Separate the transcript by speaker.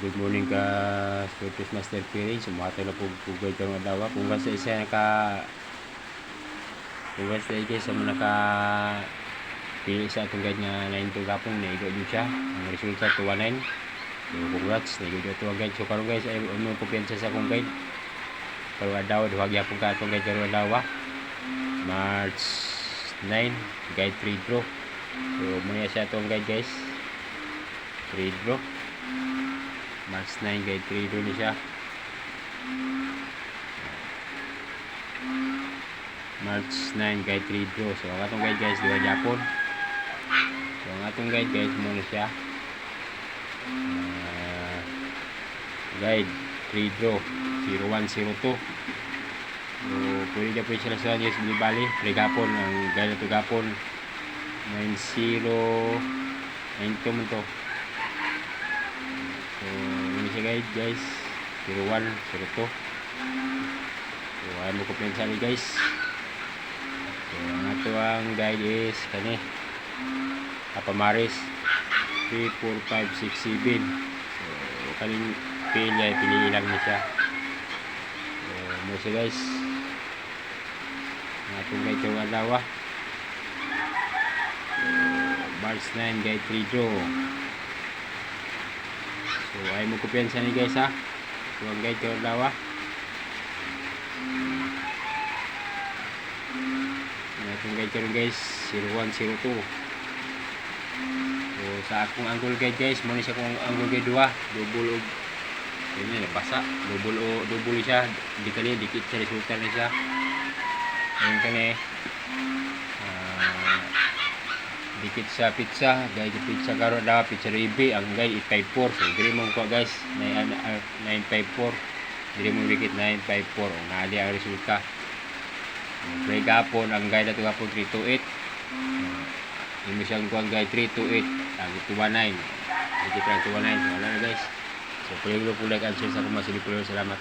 Speaker 1: Good morning ka Sports Master Piring. Sumato na po kugay ka mga dawa. Kung basta isa kung basta isa sa mga pili sa atong guide nga 9 to gapon na igo din siya. Ang resulta 219. So congrats na igo ito ang guide. So karon guys ay ano kumpiyansa sa akong guide. Karon daw duhag yapon ka atong guide karon dawa. March 9 guide 3 draw. So muna siya atong guide guys. 3 draw. March 9 guide 3 draw ni siya. March 9 guide 3 draw. So ang atong guide guys duha Japon. So ang atong guide guys muna siya. Guide 3 draw 0102. So pwede na po sila sa guys bali pre-gapon ang guide na to gapon 9092 mo to. So ini siya guys 0102. So ay mo kumpiyansa ni guys. So ang ato ang guide is kani Apamaris 3, 4, 5, 6, 7. So kaning pili lang ni siya. So mo siya guys. Ang atong guide yung alawa. So March 9 guide 3 draw. So ay mo kumpiyansa ni guys ha. So ang guide yung alawa. Ang guide karon guys 0102. So sa akong angle guide guys mo ni siya kung angle guide 2 double og ini nabasa double siya di kani dikit sa resulta ni siya ayun kani dikit sa pizza guide pizza karon daw pizza ribi ang guide 854. So diri mo ko guys 954 diri mo dikit 954 ang naadi ang resulta. Pre gapon ang guide ato gapon 328. Imo siyang kuan guide 328 ang 219. Dito 219 wala na guys. So pwede ko like and share sa akong mga salamat.